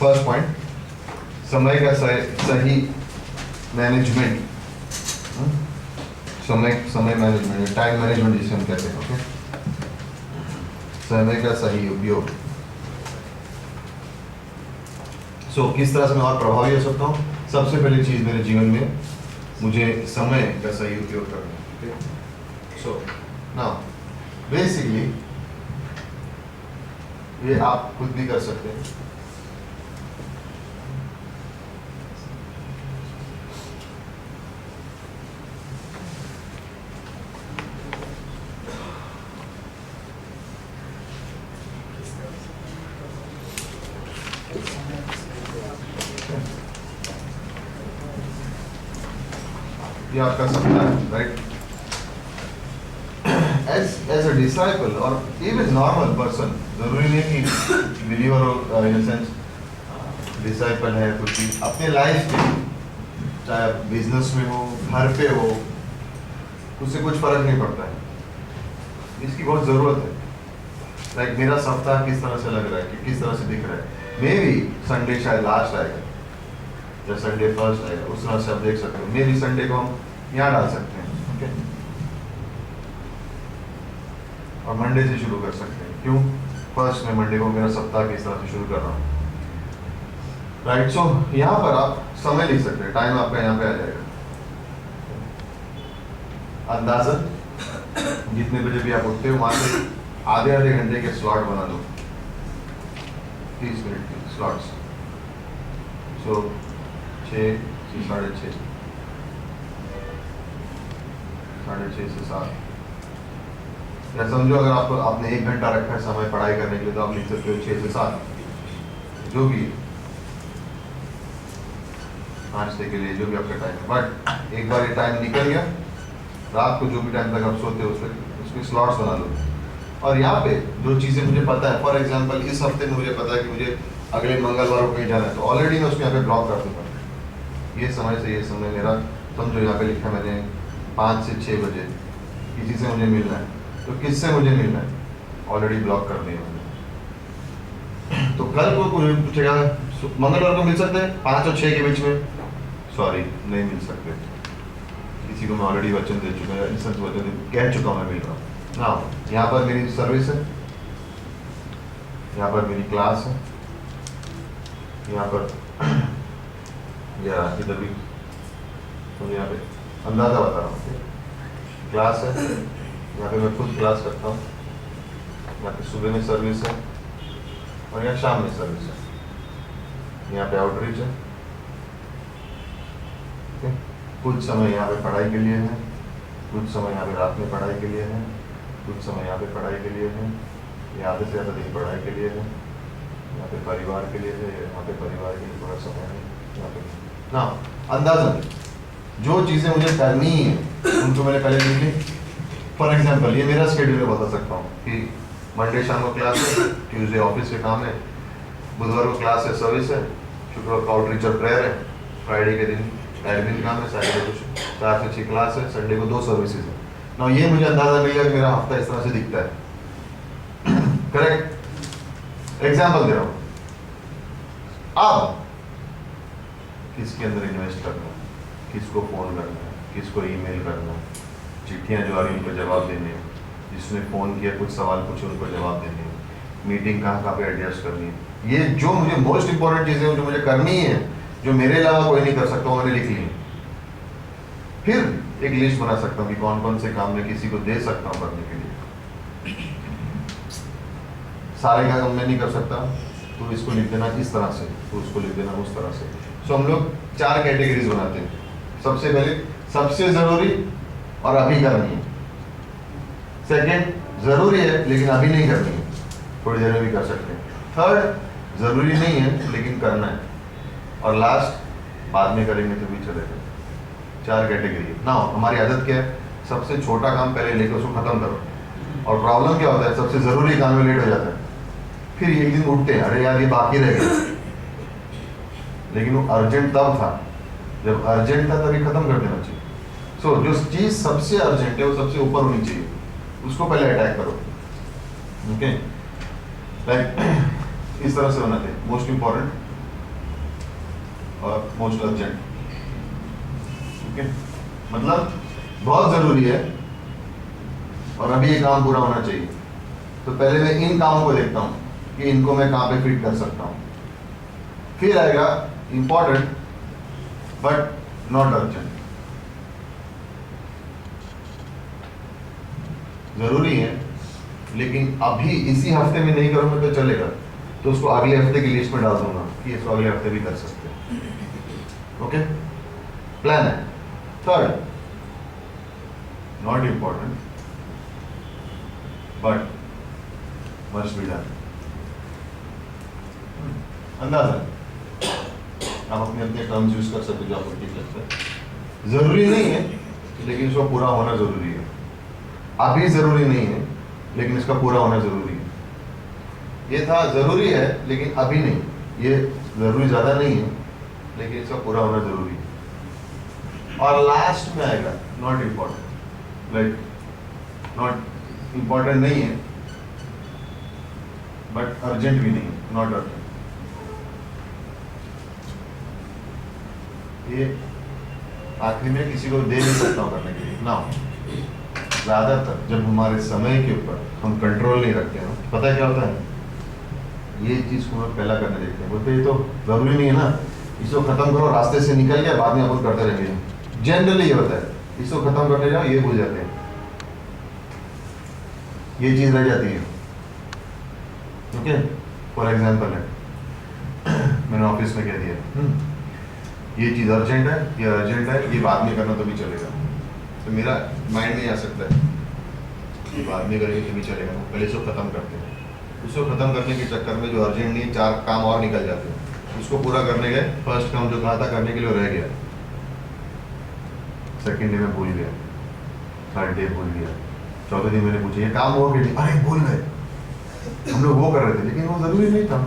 First point, समय का सही मैनेजमेंट, समय मैनेजमेंट, टाइम मैनेजमेंट जिसे हम कहते हैं। ओके, समय का सही उपयोग। किस तरह से मैं और प्रभावी हो सकता हूँ? सबसे पहली चीज मेरे जीवन में मुझे समय का सही उपयोग करना है। सो नाउ बेसिकली ये आप खुद भी कर सकते हैं। ये आपका सपना है, राइट? एज अ डिसाइपल और इवन नॉर्मल पर्सन, जरूरी नहीं कि बिलीवर हो, इन सेंस डिसाइपल है कुछ भी अपने लाइफ में, चाहे बिजनेस में हो, घर पे हो, उससे कुछ फर्क नहीं पड़ता है। इसकी बहुत ज़रूरत है। लाइक मेरा सप्ताह किस तरह से लग रहा है, कि किस तरह से दिख रहा है। मे बी संडे शायद लास्ट आएगा या संडे फर्स्ट आएगा, उस तरह से आप देख सकते हो। मे बी संडे को हम यहाँ डाल सकते हैं, ओके, और मंडे से शुरू कर सकते हैं। क्यों? फर्स्ट में मंडे को मेरा सप्ताह किस तरह से शुरू कर रहा हूँ, राइट? सो यहाँ पर आप समय लिख सकते हैं, टाइम आपका यहाँ पे आ जाएगा। अंदाजन जितने बजे भी आप उठते हो वहां से आधे घंटे के स्लॉट बना लो, 30 मिनट के स्लॉट्स। सो 6 से 6:30, 6:30 से 7, या समझो अगर आपने 1 घंटा रखा है समय पढ़ाई करने के लिए, तो आप लिख सकते हो 6 से 7, जो भी नाश्ते के लिए, जो भी आपका टाइम है। बट एक बार ये टाइम निकल गया, रात को जो भी टाइम तक आप सोते हो उसके स्लॉट्स बना लो। और यहाँ पे जो चीज़ें मुझे पता है, फॉर एग्जांपल इस हफ्ते में मुझे पता है कि मुझे अगले मंगलवार को कहीं जाना है, तो ऑलरेडी मैं उसको यहाँ पे ब्लॉक कर दूँगा। ये समय से ये समय मेरा, समझो यहाँ पे लिखा मैंने 5 से 6 बजे किसी से मुझे मिलना है, तो किससे मुझे मिलना है ऑलरेडी ब्लॉक कर दिया मैंने। तो कल को कोई पूछेगा मंगलवार को मिल सकते हैं 5 और 6 के बीच में, सॉरी नहीं मिल सकते, किसी को मैं ऑलरेडी वचन दे चुका है, इंस्टेंस वचन कह चुका हूँ मैं मिल रहा हूँ ना। यहाँ पर मेरी सर्विस है, यहाँ पर मेरी क्लास है, यहाँ पर या इधर भी, तो यहाँ पे अंदाजा बता रहा हूँ, क्लास है, यहाँ पे मैं खुद क्लास करता हूँ, यहाँ पे सुबह में सर्विस है और यहाँ शाम में सर्विस है, यहाँ पे आउटरीच है। कुछ समय यहाँ पे पढ़ाई के लिए है, कुछ समय यहाँ पे रात में पढ़ाई के लिए है, कुछ समय यहाँ पे पढ़ाई के लिए है, यहाँ पे से ज़्यादा दिन पढ़ाई के लिए है, यहाँ पे परिवार के लिए है, यहाँ पे परिवार के लिए थोड़ा समय है, यहाँ पे ना। अंदाज़न जो चीज़ें मुझे करनी है उनको मैंने पहले लिख ली। फॉर एग्जाम्पल ये मेरा शेड्यूल में बता सकता हूँ कि मंडे शाम को क्लास है, ट्यूसडे ऑफिस के काम है, बुधवार को क्लास है, सर्विस है, शुक्रवार को आउटरीच और प्रेयर है, फ्राइडे के दिन एडमिन काम है, सैटरडे को 4 से 6 क्लास है, संडे को 2 सर्विसेज है ना। ये मुझे अंदाजा मिल गया कि मेरा हफ्ता इस तरह से दिखता है। करेक्ट? एग्जाम्पल दे रहा हूँ। अब किसके अंदर इन्वेस्ट करना है, किसको फोन करना है, किसको ईमेल करना है, चिट्ठियाँ जो आ रही उनको जवाब देने हैं, जिसने फ़ोन किया कुछ सवाल पूछे उनको जवाब देने हैं, मीटिंग कहाँ पे एडजस्ट करनी है। ये जो मुझे मोस्ट इंपॉर्टेंट चीज़ें जो मुझे करनी है, जो मेरे अलावा कोई नहीं कर सकता, वो मैंने लिख ली। फिर एक लिस्ट बना सकता हूँ कि कौन कौन से काम मैं किसी को दे सकता हूँ करने के लिए। सारे काम मैं नहीं कर सकता, तो इसको लिख देना इस तरह से, तो उसको लिख देना उस तरह से। सो हम लोग 4 कैटेगरीज बनाते हैं। सबसे पहले सबसे ज़रूरी और अभी करनी है। सेकेंड, ज़रूरी है लेकिन अभी नहीं करनी है, थोड़ी देर में भी कर सकते हैं। थर्ड, ज़रूरी नहीं है लेकिन करना है। और लास्ट, बाद में करेंगे तो भी चलेगा। 4 कैटेगरी। ना हमारी आदत क्या है, सबसे छोटा काम पहले लेकर उसको खत्म करो। और प्रॉब्लम क्या होता है, सबसे ज़रूरी काम में लेट हो जाता है, फिर एक दिन उठते हैं, अरे यार ये बाकी रह गया, लेकिन वो अर्जेंट तब था, जब अर्जेंट था तभी खत्म कर देना चाहिए। सो जो चीज़ सबसे अर्जेंट है वो सबसे ऊपर होनी चाहिए, उसको पहले अटैक करो। ओके, लाइक इस तरह से बनाते हैं। मोस्ट इम्पॉर्टेंट, और मोस्ट अर्जेंट। ओके, मतलब बहुत जरूरी है और अभी ये काम पूरा होना चाहिए, तो पहले मैं इन कामों को देखता हूं कि इनको मैं कहां पे फिट कर सकता हूं। फिर आएगा इंपॉर्टेंट बट नॉट अर्जेंट। जरूरी है लेकिन अभी इसी हफ्ते में नहीं करूंगा तो चलेगा, तो उसको अगले हफ्ते की लिस्ट में डाल दूंगा कि इसको अगले हफ्ते भी कर सकते हैं। ओके, प्लान है। Third, not important but must be done. अंदाजा आप अपने अपने टर्म्स यूज कर सकते हो जो आपको ठीक लगता है। जरूरी नहीं है लेकिन इसका पूरा होना जरूरी है। अभी जरूरी नहीं है लेकिन इसका पूरा होना जरूरी है। ये था जरूरी है लेकिन अभी नहीं, ये जरूरी ज्यादा नहीं है लेकिन इसका पूरा होना जरूरी है। और लास्ट में आएगा not important, like not important नहीं है बट अर्जेंट भी नहीं है, नॉट अर्जेंट। ये आखिरी में किसी को दे नहीं सकता हूं करने के लिए ना। ज्यादातर जब हमारे समय के ऊपर हम कंट्रोल नहीं रखते हैं, पता है क्या होता है, ये चीज को हम पहला करने देखते हैं, बोलते ये तो जरूरी नहीं है ना, इसको खत्म करो, रास्ते से निकल गया, बाद में अपन करते रहेंगे। जनरली ये होता है, इसको खत्म करते जाओ, ये भूल जाते हैं, ये चीज रह जाती है। ओके, फॉर एग्जाम्पल है मैंने ऑफिस में कह दिया ये चीज अर्जेंट है, ये अर्जेंट है, ये बाद में करना तो भी चलेगा, तो मेरा माइंड में आ सकता है ये बाद में करेंगे तो भी चलेगा, पहले इसको खत्म करते हैं। उसको खत्म करने के चक्कर में जो अर्जेंट नहीं, 4 काम और निकल जाते हैं। उसको पूरा करने गए, फर्स्ट काम जो कहा था करने के लिए रह गया, सेकेंड डे में भूल गया, थर्ड डे भूल गया, चौथे दिन मैंने पूछा ये काम हो गया, अरे भूल गए, हम लोग वो कर रहे थे लेकिन वो जरूरी नहीं था।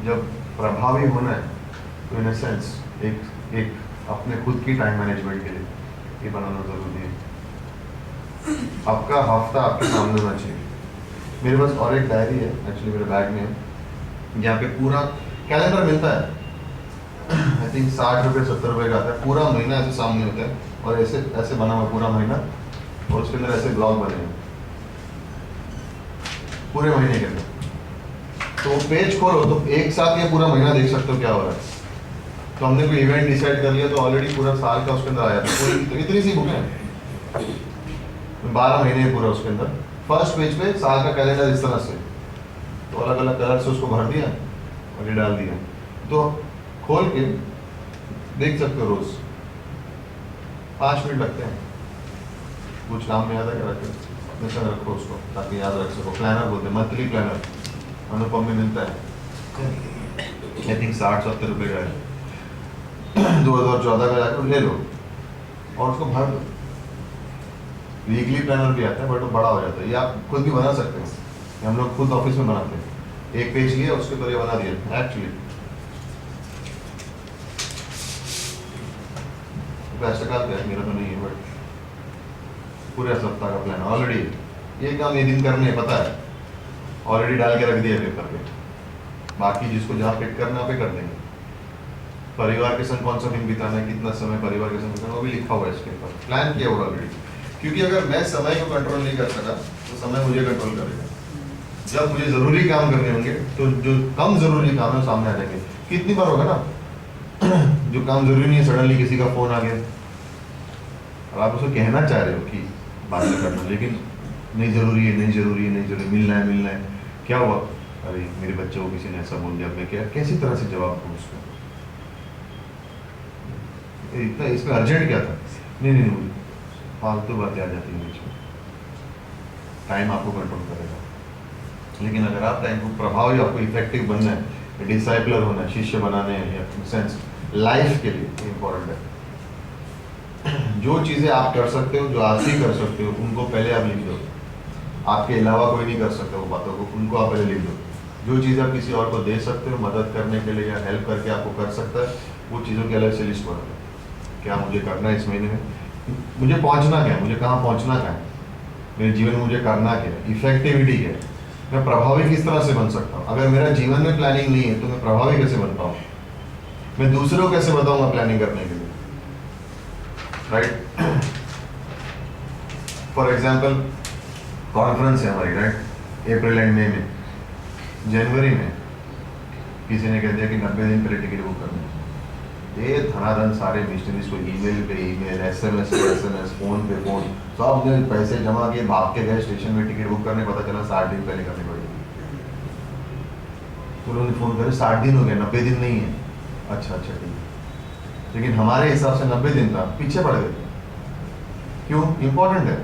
जब प्रभावी होना है तो इन सेंस एक अपने खुद की टाइम मैनेजमेंट के लिए ये बनाना जरूरी है। आपका हफ्ता आपके सामने होना चाहिए। मेरे पास और एक डायरी है, एक्चुअली मेरे बैग में है, जहाँ पे पूरा कैलेंडर मिलता है, आई थिंक 60 रुपये 70 रुपये का आता है, पूरा महीना ऐसे सामने होता है और ऐसे ऐसे बना हुआ पूरा महीना, और उसके अंदर ऐसे ब्लॉग बने हैं पूरे महीने के अंदर। तो पेज खोलो तो एक साथ ये पूरा महीना देख सकते हो क्या हो रहा है। तो हमने कोई इवेंट डिसाइड कर लिया तो ऑलरेडी पूरा साल का उसके अंदर आया था, तो इतनी सी बुक है, 12 महीने पूरा उसके अंदर। फर्स्ट पेज पे साल का कैलेंडर इस तरह से, तो अलग अलग कलर से उसको भर दिया और ये डाल दिया, तो खोल के देख सकते हो रोज। 5 मिनट लगते हैं, कुछ काम में याद है रखे अपने संग रखो उसको ताकि याद रख सको। प्लानर बोलते हैं, मंथली प्लानर, अनुपम में मिलता है, आई थिंक 60-70 रुपये का है, 2014 का जाकर ले लो और उसको भर दो। वीकली प्लानर भी आता है बट वो बड़ा हो जाता है, ये आप खुद भी बना सकते हैं, हम लोग खुद ऑफिस में बनाते हैं। एक पेज लिया उसके ऊपर ये बना दिया एक्चुअली। पैसा का क्या मेरा तो नहीं है बट पूरे सप्ताह का प्लान ऑलरेडी, ये काम ये दिन करने पता है, ऑलरेडी डाल के रख दिया पेपर पे, बाकी जिसको जहाँ फिट करना पे कर देंगे। परिवार के संग कौन सा दिन बिताना है, कितना समय परिवार के संग बिताना, वो भी लिखा हुआ है इसके ऊपर, प्लान किया हुआ ऑलरेडी। क्योंकि अगर मैं समय को कंट्रोल नहीं कर सका तो समय मुझे कंट्रोल करेगा। जब मुझे जरूरी काम करने होंगे तो जो कम जरूरी काम है सामने आ जाएंगे। कितनी बार होगा ना जो काम जरूरी नहीं है, सडनली किसी का फोन आ गया और आप उसको कहना चाह रहे हो कि बात नहीं करना, लेकिन नहीं जरूरी है, नहीं जरूरी है, नहीं जरूरी, मिलना है, क्या हुआ, अरे मेरे बच्चे को किसी ने ऐसा बोल दिया, मैं क्या कैसी तरह से जवाब दूँ उसको, इतना इसमें अर्जेंट क्या था, नहीं फालतू बातें आ जाती है बीच में। टाइम आपको कंट्रोल करेगा, लेकिन अगर आप टाइम को प्रभावी, आपको इफेक्टिव बनना है, डिसाइपलर होना है, शिष्य बनाने हैं, या सेंस लाइफ के लिए इम्पोर्टेंट है। जो चीज़ें आप कर सकते हो, जो आप ही कर सकते हो, उनको पहले आप लिख दो। आपके अलावा कोई नहीं कर सकता वो बातों को, उनको आप पहले लिख दो। जो चीज़ आप किसी और को दे सकते हो मदद करने के लिए या हेल्प करके आपको कर सकता है, वो चीज़ों की अलग से लिस्ट बना दो। क्या मुझे करना है इस महीने में, मुझे पहुंचना क्या है, मुझे कहाँ पहुंचना क्या है, मेरे जीवन में मुझे करना क्या है, इफेक्टिविटी क्या है, मैं प्रभावी किस तरह से बन सकता हूँ? अगर मेरा जीवन में प्लानिंग नहीं है तो मैं प्रभावी कैसे बन पाऊँ? मैं दूसरों को कैसे बताऊंगा प्लानिंग करने के लिए? राइट? फॉर एग्जाम्पल कॉन्फ्रेंस है हमारी, राइट, अप्रैल एंड मई में। जनवरी में किसी ने कह दिया कि 90 दिन पहले टिकट बुक करना है। ये धनाधन सारे मिशनरीज को ईमेल पे ईमेल, एसएमएस पे एसएमएस, फोन पे फोन, सब ने पैसे जमा किए, भाग के गए स्टेशन में टिकट बुक करने। पता चला 60 दिन पहले करनी पड़ेगी। तो उन्होंने फोन करे 60 दिन हो गए, 90 दिन नहीं है। अच्छा ठीक है, लेकिन हमारे हिसाब से 90 दिन था, पीछे पड़ गए। क्यों? इंपॉर्टेंट है।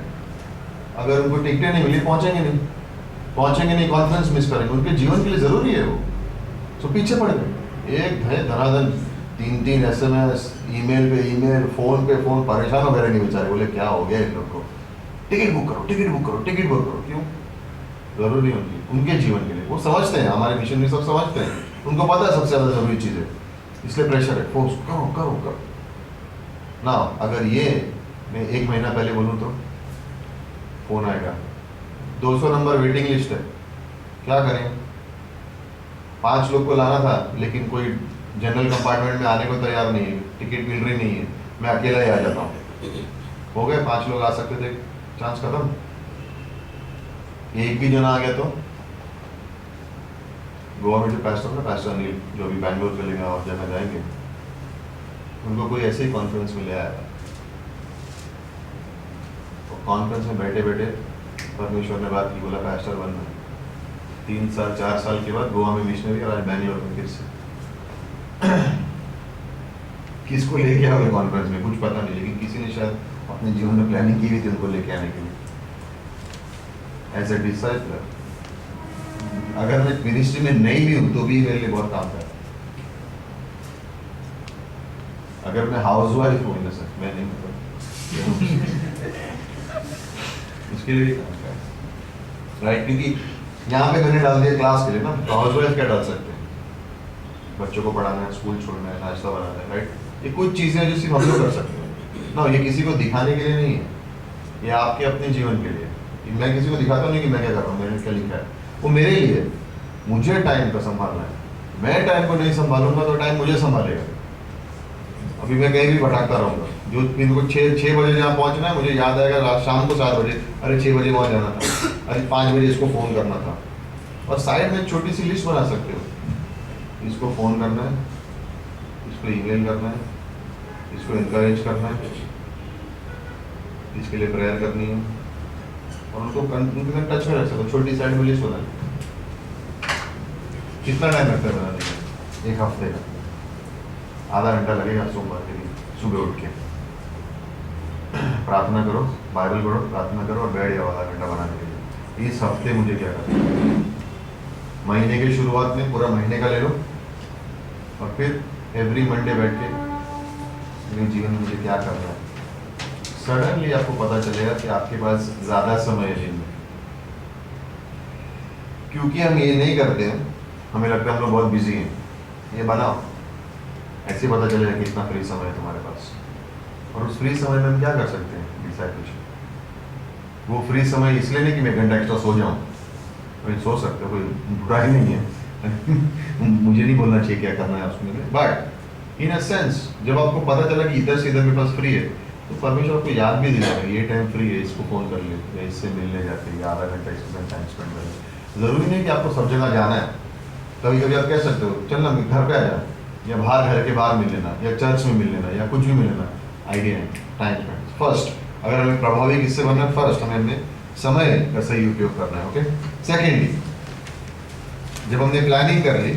अगर उनको टिकटें नहीं मिली, पहुंचेंगे नहीं, कॉन्फ्रेंस मिस करेंगे, उनके जीवन के लिए जरूरी है वो, तो पीछे पड़ गए। एक है धनाधन 3 एसएमएस, ईमेल पे ईमेल, फोन पे फोन, परेशान हो गए बेचारे। बोले क्या हो गया इन लोग को, टिकट बुक करो। क्यों? जरूरी है उनके जीवन के लिए। वो समझते हैं, हमारे मिशन में सब समझते हैं, उनको पता है सबसे ज्यादा जरूरी चीज है, इसलिए प्रेशर है, फोर्स करो ना। अगर ये मैं 1 महीना पहले बोलूँ तो फोन आएगा, 200 नंबर वेटिंग लिस्ट है, क्या करें? 5 लोग को लाना था, लेकिन कोई जनरल कंपार्टमेंट में आने को तैयार नहीं है, टिकट मिल रही नहीं है, मैं अकेला ही आ जाता हूँ। हो गए 5 लोग आ सकते थे, चांस खत्म। एक भी जना आ गया तो गोवा में जो पैस्टर अनिल, जो अभी बैंगलोर चलेगा और जगह जाएंगे, उनको कोई ऐसे ही कॉन्फ्रेंस में ले आया था। तो कॉन्फ्रेंस में बैठे परमेश्वर ने बात की, बोला पैस्टर बनना। 3 साल 4 साल के बाद गोवा में मिशनरी, और आज बैंगलोर में फिर से। किसको लेके आओगे कॉन्फ्रेंस में कुछ पता नहीं, लेकिन किसी ने शायद अपने जीवन में प्लानिंग की हुई थी उनको लेके आने के लिए। एज ए डिसाइपल, अगर मैं मिनिस्ट्री में नहीं भी हूं तो भी मेरे लिए बहुत काम है। अगर मैं हाउस वाइफ हूँ, मैं नहीं उसके लिए भी काम है, राइट? क्योंकि यहाँ पे मैंने डाल दिया क्लास के लिए ना, तो हाउस वाइफ क्या डाल सकते हैं? बच्चों को पढ़ाना है, स्कूल छोड़ना है, नाश्ता बनाना है, राइट? ये कुछ चीजें जो सिर्फ हम लोग कर सकते हैं ना, ये किसी को दिखाने के लिए नहीं है, ये आपके अपने जीवन के लिए। मैं किसी को दिखाता नहीं कि मैं क्या कर रहा हूँ, मैंने क्या लिखा है, वो मेरे लिए। मुझे टाइम का संभालना है, मैं टाइम को नहीं संभालूंगा तो टाइम मुझे संभालेगा। अभी मैं कहीं भी भटकता रहूंगा, जो मेरे को 6 बजे जहाँ पहुँचना है, मुझे याद आएगा रात शाम को 7 बजे, अरे 6 बजे वहाँ जाना था, अरे 5 बजे इसको फ़ोन करना था। और साइड में छोटी सी लिस्ट बना सकते हो, इसको फ़ोन करना है, इसको ईमेल करना है, इसको इनकरेज करना है, इसके लिए प्रेयर करनी है, और उनको उनके टच में रख सकते हो। छोटी साइड में लिस्ट बना। कितना टाइम लगता है बनाने में? 1 हफ्ते का, आधा घंटा लगेगा सोमवार के दिन। सुबह उठ के प्रार्थना करो, बाइबल पढ़ो, प्रार्थना करो और बैठ जाओ आधा घंटा बनाने के लिए। इस हफ्ते मुझे क्या करना है? महीने की शुरुआत में पूरा महीने का ले लो, और फिर एवरी मंडे बैठ के मेरे जीवन में मुझे क्या करना है। सडनली आपको पता चलेगा कि आपके पास ज्यादा समय है दिन में। क्योंकि हम ये नहीं करते हैं, हमें लगता है हम लोग बहुत बिजी हैं। ये बनाओ, ऐसे पता चलेगा कि इतना फ्री समय है तुम्हारे पास। और उस फ्री समय में हम क्या कर सकते हैं? डिसाइपलशिप। वो फ्री समय इसलिए नहीं कि मैं घंटा एक्स्ट्रा सो जाऊं, कोई सो सकते हो, कोई बुरा ही नहीं है। मुझे नहीं बोलना चाहिए क्या करना है उसमें, बट इन अ सेंस जब आपको पता चला कि इधर से इधर मेरे पास फ्री है, तो परमेश्वर आपको याद भी दिलाएगा, ये टाइम फ्री है, इसको फोन कर ले, या इससे मिलने जाते हैं, या आधा घंटा इसके साथ टाइम स्पेंड करें। जरूरी नहीं कि आपको सब जगह जाना है। कभी कभी आप कह सकते हो चल ना घर पे आ जा, या बाहर घर के बाहर मिल लेना, या चर्च में मिल लेना, या कुछ भी मिल लेना। आइडिया है टाइम स्पेंड। फर्स्ट, अगर हमें प्रभावी किससे बनना है, फर्स्ट हमें अपने समय का सही उपयोग करना है। ओके। सेकेंडली, जब हमने प्लानिंग कर ली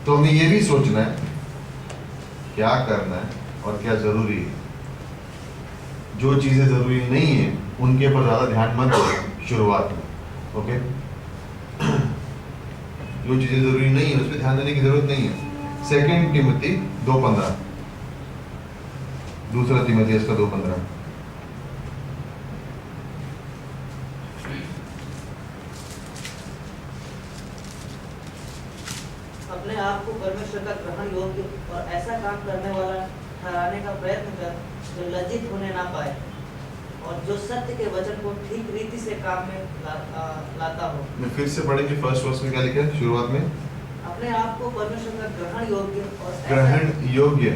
तो हमें ये भी सोचना है क्या करना है और क्या जरूरी है। जो चीजें जरूरी नहीं है उनके ऊपर ज्यादा ध्यान मत दो शुरुआत में। ओके। जो चीजें जरूरी नहीं है उस पर ध्यान देने की जरूरत नहीं है। 2 तिमोथी 2:15, 2 तिमोथियस का 2:15। अपने आप को परमेश्वर का ग्रहण योग्य और ऐसा काम करने वाला ठहराने का प्रयत्न कर जो लज्जित होने ना पाए और जो सत्य के वचन को ठीक रीति से काम में लाता हो। मैं फिर से पढ़ेंगे फर्स्ट वर्स में क्या लिखा है शुरुआत में, अपने आप को परमेश्वर का ग्रहण योग्य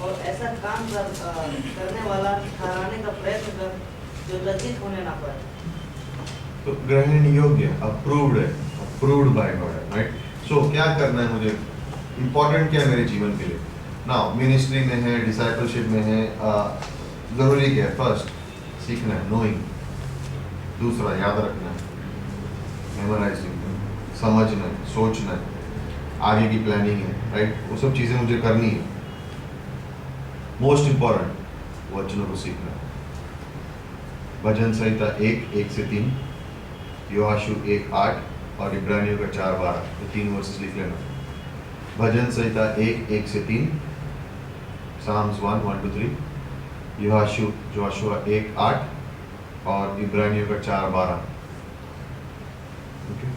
और ऐसा काम करने वाला ठहराने का प्रयत्न कर जो लज्जित होने ना पाए। तो ग्रहण योग्य अप्रूव्ड बाय गॉड, राइट। सो क्या करना है मुझे, इंपॉर्टेंट क्या है मेरे जीवन के लिए। नाउ मिनिस्ट्री में है, डिसाइपलशिप में है, जरूरी क्या है, फर्स्ट सीखना है, नोइंग, दूसरा याद रखना है, मेमोराइजिंग, समझना है, सोचना है, आगे की प्लानिंग है, राइट। वो सब चीज़ें मुझे करनी है। मोस्ट इंपॉर्टेंट वचनों को सीखना है। भजन संहिता 1:1-3, योहाशु 1:8 और इब्रानियों का 4:12, ये 3 वर्सेस लिख लेना। भजन संहिता 1:1-3, साम्स 1:1-3, योहाशुआ 1:8 और इब्रानियों का 4:12। ओके,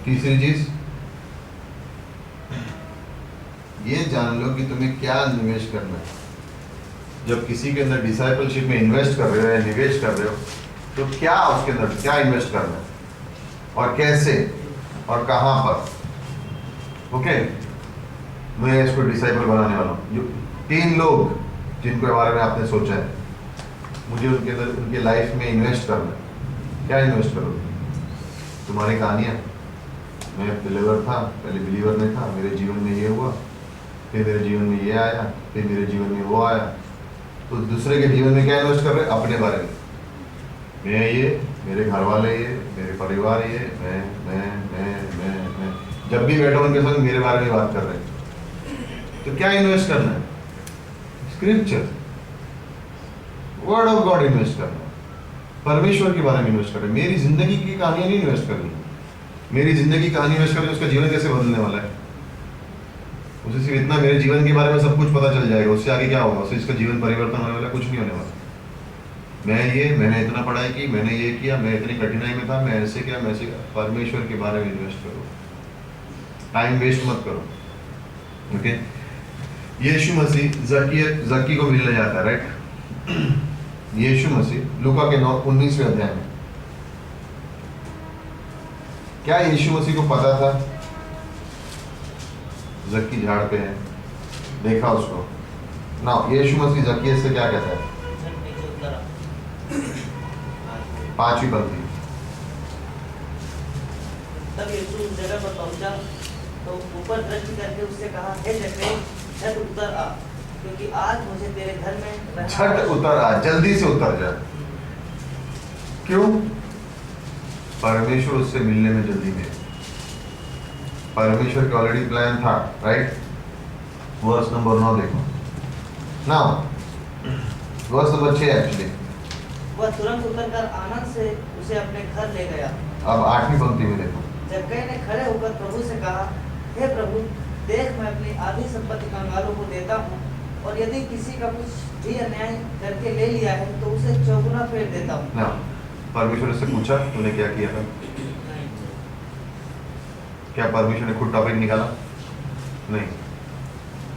तीसरी चीज ये जान लो कि तुम्हें क्या निवेश करना है। जब किसी के अंदर डिसाइपलशिप में इन्वेस्ट कर रहे हो या निवेश कर रहे हो, तो क्या उसके अंदर क्या इन्वेस्ट करना है और कैसे और कहां पर। ओके, मैं इसको डिसाइपल बनाने वाला हूँ। जो 3 लोग जिनके बारे में आपने सोचा है, मुझे उनके अंदर उनके लाइफ में इन्वेस्ट करना है। क्या इन्वेस्ट करोगे? तुम्हारी कहानियाँ। मैं बिलीवर था, पहले बिलीवर नहीं था, मेरे जीवन में ये हुआ, फिर मेरे जीवन में ये आया, फिर मेरे जीवन में वो आया। तो दूसरे के जीवन में क्या इन्वेस्ट कर रहे हैं? अपने बारे में। मैं ये, मेरे घर वाले ये, मेरे परिवार ये, मैं जब भी बैठा उनके संग मेरे बारे में बात कर रहे हैं। तो क्या इन्वेस्ट करना है? Scripture, word of God invest करना है। परमेश्वर के बारे में इन्वेस्ट करना है। मेरी जिंदगी की कहानियां नहीं इन्वेस्ट करनी। मेरी जिंदगी कहानी इन्वेस्ट करके उसका जीवन कैसे बदलने वाला है, उसे सिर्फ इतना मेरे जीवन के बारे में सब कुछ पता चल जाएगा, उससे आगे क्या होगा, उससे इसका जीवन परिवर्तन होने वाला, कुछ नहीं होने वाला। मैंने इतना पढ़ाई की, मैंने ये किया, मैं इतनी कठिनाई में था, मैं ऐसे किया, मैं ऐसे किया। परमेश्वर के बारे में इन्वेस्ट करो, टाइम वेस्ट मत करो। ओके, यीशु मसीह जक्की को मिलने जाता है, राइट। यीशु मसीह लूका के 19वें अध्याय में, क्या यीशु मसीह को पता था जक्की झाड़ पे है? देखा उसको ना। यीशु मसीह जक्की से क्या कहता है? 5वीं पंक्ति। तब यीशु उस जगह पर पहुंचा तो ऊपर दृष्टि करके उससे कहा, हे जक्कई, झट उतर आ, क्योंकि आज मुझे तेरे घर में झट उतर आ, जल्दी से उतर जा। क्यों? परमेश्वर उससे मिलने में जल्दी में। परमेश्वर का ऑलरेडी प्लान था, राइट। वर्स नंबर 9 देखो ना, वर्स नंबर 6 एक्चुअली। वह तुरंत उतरकर आनंद से उसे अपने घर ले गया। अब 8वीं पंक्ति में देखो। जक्कई ने खड़े होकर प्रभु से कहा, हे प्रभु, देख मैं अपनी आधी संपत्ति कंगालों को देता हूँ, और यदि किसी का कुछ भी अन्याय करके ले लिया है तो उसे चौगुना फेर देता हूँ। ना, परमेश्वर से पूछा तूने क्या किया था? क्या परमेश्वर ने खुद टॉपिक निकाला? नहीं,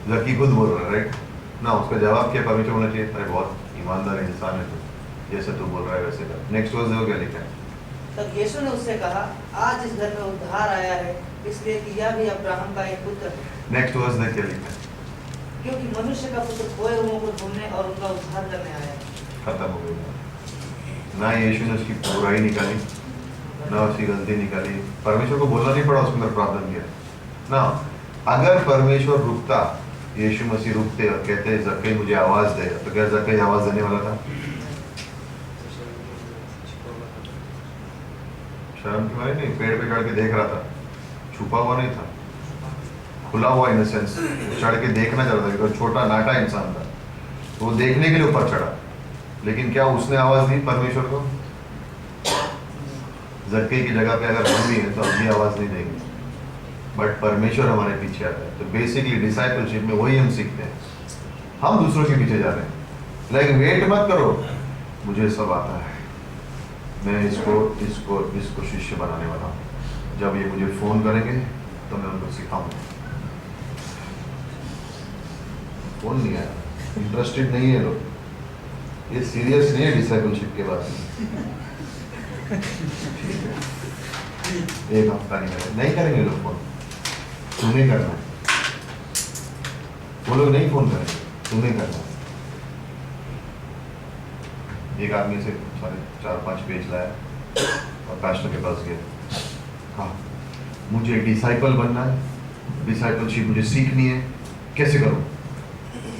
जक्की खुद बोल रहा है, राइट ना। उसका जवाब क्या परमेश्वर होना चाहिए? अरे बहुत ईमानदार इंसान है तू, जैसे तू बोल रहा है वैसे कर। नेक्स्ट वर्स देखो क्या लिखा है। तब यीशु ने उससे कहा, आज इस घर में उद्धार आया है, इसलिए कि यह भी अब्राहम का एक पुत्र है। नेक्स्ट वर्स देख क्या लिखा है। क्योंकि मनुष्य का पुत्र खोए हुओं को ढूंढने और उनका उद्धार करने आया है। खत्म हो गई। ना यीशु ने उसकी बुराई निकाली, ना उसकी गलती निकाली। परमेश्वर को बोलना नहीं पड़ा, उसके अंदर प्रार्थना किया ना। अगर परमेश्वर रुकता, यीशु मसीह रुकते और कहते जक्कई मुझे आवाज दे, तो क्या जक्कई आवाज देने वाला था? शर्म की मारी नहीं, पेड़ पे चढ़ के देख रहा था, छुपा हुआ नहीं था, खुला हुआ इन सेंस चढ़ के देखना चाह रहा था। तो छोटा नाटा इंसान था, तो वो देखने के लिए ऊपर चढ़ा। लेकिन क्या उसने आवाज दी परमेश्वर को? जक्कई की जगह पे अगर हम भी हैं तो हम भी आवाज नहीं देंगे, बट परमेश्वर हमारे पीछे आता है। तो बेसिकली डिसाइपलशिप में वही हम सीखते हैं, हम दूसरों के पीछे जा रहे हैं। लेकिन वेट मत करो मुझे सब आता है, मैं इसको शिष्य बनाने वाला हूँ। जब ये मुझे फ़ोन करेंगे तो मैं उनको सिखाऊंगा। फ़ोन नहीं आया, इंटरेस्टेड नहीं है लोग, ये सीरियस नहीं है डिसाइपलशिप के बारे में। एक हफ्ता नहीं करेंगे लोग फ़ोन, तुम्हें करना है। वो लोग नहीं फ़ोन करेंगे, तुम्हें करना है। एक आदमी से 4-5 पेज लाया और पास्टर के पास गया, कहा मुझे डिसाइपल बनना है, डिसाइपलशिप मुझे सीखनी है, कैसे करूं?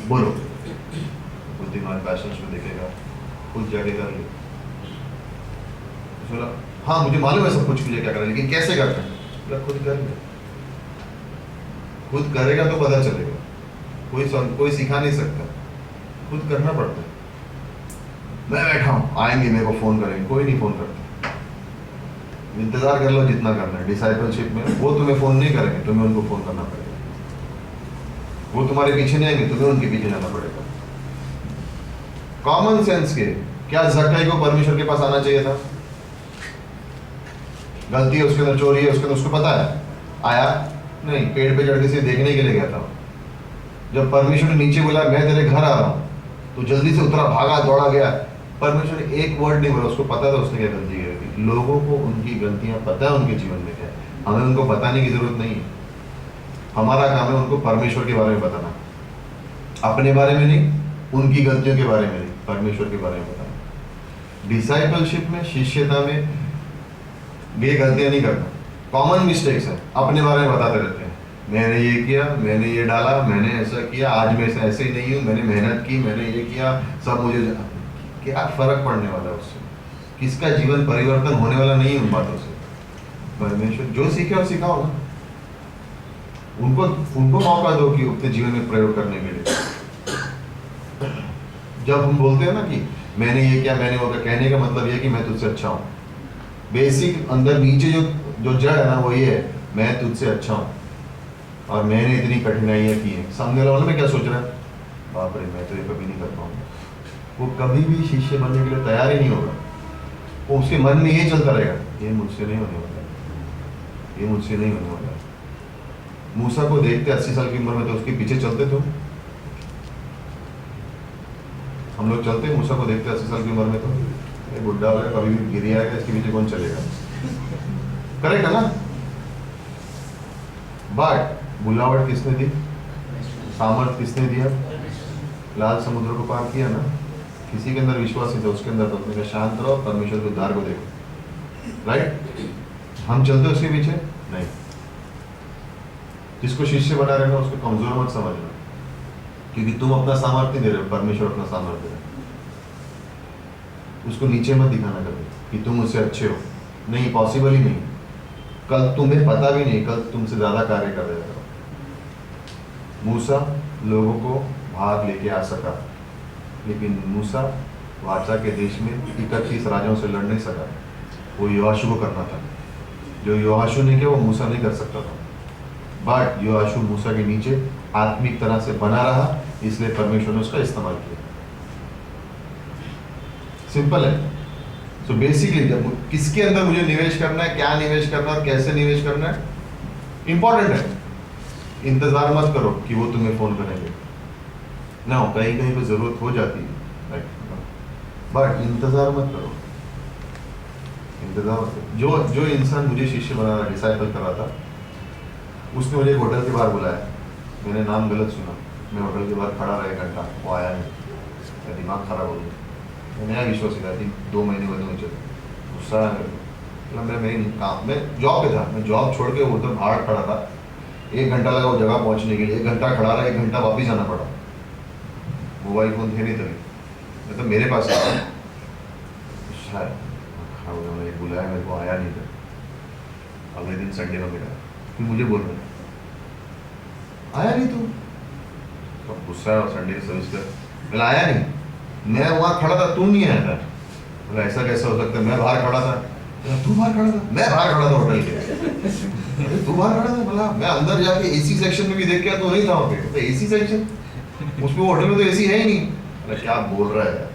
बोलो। कुछ दिन बाद पास्टर्स में देखेगा, खुद जाके कर ले। बोला हाँ मुझे मालूम है सब कुछ मुझे क्या करना है, लेकिन कैसे करना है? बोला खुद कर ले। खुद करेगा तो पता चलेगा, कोई सिखा नहीं सकता, खुद करना पड़ता है। मैं बैठा हूँ, आएंगे मेरे को फ़ोन करेंगे, कोई नहीं फ़ोन करता। इंतज़ार कर लो जितना करना है। डिसाइपलशिप में वो तुम्हें फ़ोन नहीं करेंगे, तुम्हें उनको फ़ोन करना पड़ेगा। वो तुम्हारे पीछे नहीं आएंगे, तुम्हें उनके पीछे जाना पड़ेगा। कॉमन सेंस के, क्या ज़क्कई को परमेश्वर के पास आना चाहिए था? गलती है उसके अंदर, चोरी है उसके अंदर, उसको पता है, आया नहीं, पेड़ पे चढ़ के से देखने के लिए गया था। जब परमेश्वर ने नीचे बोला मैं तेरे घर आ रहा हूँ, तो जल्दी से उतरा, भागा, दौड़ा गया। परमेश्वर ने एक वर्ड नहीं बोला, उसको पता था उसने क्या गलती की। लोगों को उनकी गलतियां पता है, उनके जीवन में क्या है, हमें उनको बताने की जरूरत नहीं है। हमारा काम है उनको परमेश्वर के बारे में बताना, अपने बारे में नहीं, उनकी गलतियों के बारे में नहीं, परमेश्वर के बारे में बताना। डिसाइपलशिप में, शिष्यता में ये गलतियां नहीं करना। कॉमन मिस्टेक्स है, अपने बारे में बताते रहते हैं, मैंने ये किया, मैंने ये डाला, मैंने ऐसा किया, आज मैं ऐसे ही नहीं हूँ, मैंने मेहनत की, मैंने ये किया, सब मुझे। क्या फर्क पड़ने वाला है उससे? किसका जीवन परिवर्तन होने वाला नहीं है उन बातों से। परमेश्वर जो सीखे और सिखाओ ना, उनको मौका दो कि अपने जीवन में प्रयोग करने के लिए। जब हम बोलते हैं ना कि मैंने ये किया, मैंने वो किया, कहने का मतलब ये कि मैं तुझसे अच्छा हूँ। बेसिक अंदर नीचे जो जड़ है ना, वो ये है, मैं तुझसे अच्छा हूँ और मैंने इतनी कठिनाइयाँ की हैं। सामने वाला में क्या सोच रहा है? बाप रे, मैं तो ये कभी नहीं कर पाऊंगा। वो कभी भी शिष्य बनने के लिए तैयार ही नहीं होगा। वो उसके मन में ये चलता रहेगा, ये मुझसे नहीं होने वाला, ये मुझसे नहीं होने वाला। मूसा को देखते 80 साल की उम्र में, तो उसके पीछे चलते तो हम लोग चलते मूसा को देखते 80 साल की उम्र में, तो ये बुढ़ा होगा, कभी भी गिर आएगा, इसके पीछे कौन चलेगा? करेगा ना। बट बुलावट किसने दी? सामर्थ किसने दिया? लाल समुद्र को पार किया ना। किसी के अंदर विश्वास नहीं था, उसके अंदर तो उसने कहा शांत रहो, परमेश्वर के उद्धार को देखो। राइट? हम चलते उसके पीछे नहीं। जिसको शिष्य बना रहे ना, उसको कमजोर मत समझना, क्योंकि तुम अपना सामर्थ्य नहीं दे रहे हो, परमेश्वर अपना सामर्थ्य दे रहे हो। उसको नीचे मत दिखाना कभी कि तुम उससे अच्छे हो, नहीं, पॉसिबल ही नहीं। कल तुम्हें पता भी नहीं, कल तुमसे ज्यादा कार्य कर देगा। मूसा लोगों को बाहर लेके आ सका, लेकिन मूसा वाचा के देश में 31 राजाओं से लड़ नहीं सका। वो योआशु को करना था। जो योआशु ने किया वो मूसा नहीं कर सकता था। बट योआशु मूसा के नीचे आत्मिक तरह से बना रहा, इसलिए परमेश्वर ने उसका इस्तेमाल किया। सिंपल है। सो बेसिकली जब किसके अंदर मुझे निवेश करना है, क्या निवेश करना है और कैसे निवेश करना है, इंपॉर्टेंट है। इंतजार मत करो कि वो तुम्हें फोन करेंगे ना, कहीं कहीं पे जरूरत हो जाती है, बट इंतजार मत करो। इंतजार मत करो। जो इंसान मुझे शिष्य बना रहा, डिसाइपल कर रहा था, उसने मुझे एक होटल के बाहर बुलाया। मैंने नाम गलत सुना, मैं होटल के बाहर खड़ा रहा 1 घंटा, वो आया नहीं। मेरा दिमाग खराब हो गया। नया विश्वास ही था, 2 महीने बाद मुझे गुस्सा आया मेरे को। मैं जॉब पे था, मैं जॉब छोड़ के उधर बाहर खड़ा था। 1 घंटा लगा वो जगह पहुंचने के लिए। 1 घंटा खड़ा रहा, 1 घंटा वापिस जाना पड़ा। मोबाइल फोन थे नहीं तभी, मतलब मेरे पास शायद बुलाया, मेरे को आया नहीं था। अगले दिन संडे को मिला, फिर मुझे बोल रहे आया नहीं तू, तो गुस्सा है। संडे सर्विस कर, मैं आया नहीं, मैं वहाँ खड़ा था, तू नहीं आया था। बोला ऐसा कैसा हो सकता है, मैं बाहर खड़ा था। तू बाहर खड़ा था? मैं बाहर खड़ा था होटल के। तू बाहर खड़ा था? बोला मैं अंदर जाके एसी सेक्शन में भी देख के तो नहीं था वहाँ पे। तो एसी सेक्शन, उसमें होटल में तो एसी है ही नहीं। क्या बोल रहा है?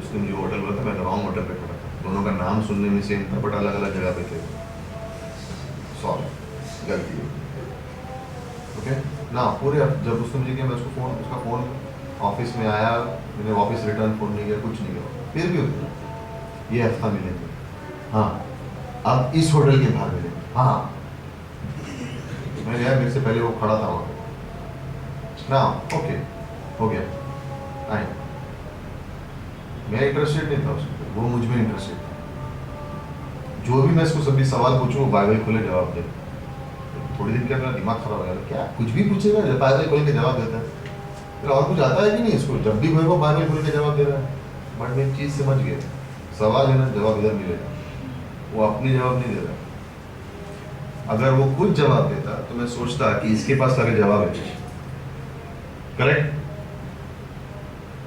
उसने मुझे होटल बोला था, मैं रॉन्ग होटल पे खड़ा था, दोनों का नाम सुनने में सेम था बट अलग अलग जगह पे थे। सॉरी, गलती है। ओके ना, पूरे जब उसने मुझे किया, मैं उसका फ़ोन ऑफिस में आया, मैंने ऑफिस रिटर्न फ़ोन नहीं किया, कुछ नहीं किया, फिर भी ये हफ्ता मिलेंगे, हाँ अब इस होटल के बाहर मिलेंगे, हाँ मैंने यार मेरे से पहले वो खड़ा था वहाँ पे ना, ओके हो गया, आए। मैं इंटरेस्टेड नहीं था उसको, वो मुझ में इंटरेस्टेड था। जो भी मैं इसको सभी सवाल पूछूं वो बाइबल खोले जवाब दे। थोड़ी दिन के मेरा दिमाग खराब हो गया, क्या कुछ भी पूछेगा बाइबल खोल के जवाब देता है, फिर और कुछ आता है कि नहीं इसको, जब भी कोई वो बाइबल खोल के जवाब दे रहा है। बट मैं एक चीज़ समझ गया, सवाल है ना, जवाब इधर मिलेगा, वो अपनी जवाब नहीं दे रहा। अगर वो खुद जवाब देता तो मैं सोचता कि इसके पास सारे जवाब है, करेक्ट,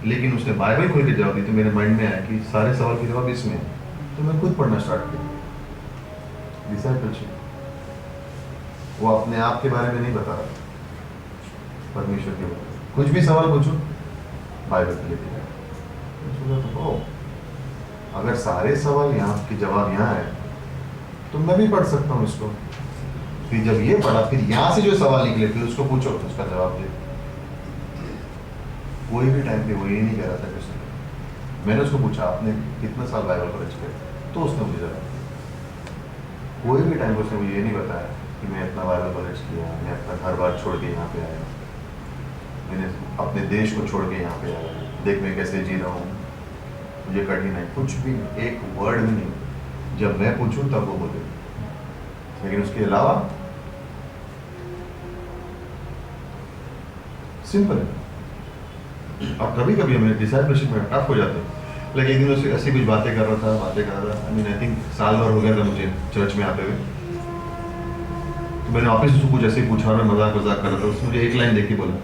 लेकिन उसने बाइबल खोल के जवाब दी तो मेरे माइंड में आया कि सारे सवाल के जवाब इसमें है, तो मैं खुद पढ़ना स्टार्ट किया। डिसाइपलशिप, वो अपने आप के बारे में नहीं बता रहा, परमेश्वर के बारे में। कुछ भी सवाल पूछो बाइबल के लेके जाओ, तो अगर सारे सवाल यहाँ के जवाब यहाँ है तो मैं भी पढ़ सकता हूँ इसको। फिर जब ये पढ़ा, फिर यहाँ से जो सवाल निकले फिर उसको पूछो, उसका जवाब दे। कोई भी टाइम पे वो ये नहीं कह रहा था कि उसने, मैंने उसको पूछा आपने कितने साल बाइबल कॉलेज किया, तो उसने मुझे जवाब दिया। कोई भी टाइम पे उसने मुझे ये नहीं बताया कि मैं इतना बाइबल कॉलेज किया, मैं अपना घर बार छोड़ के यहाँ पे आया, मैंने अपने देश को छोड़ के यहाँ पे आया, देख मैं कैसे जी रहा हूँ, मुझे कठिन है, कुछ भी एक वर्ड भी नहीं। जब मैं पूछूं तब वो बोले, लेकिन उसके अलावा सिंपल है। और कभी कभी हमें डिसाइपलशिप में टफ हो जाते हैं, लेकिन एक दिन उससे ऐसी कुछ बातें कर रहा था, आई मीन आई थिंक साल भर हो गया था मुझे चर्च में आते हुए, तो मैंने वापस उसको कुछ ऐसे ही पूछा, मैं मजाक कर रहा था, उसने मुझे एक लाइन देख के बोला,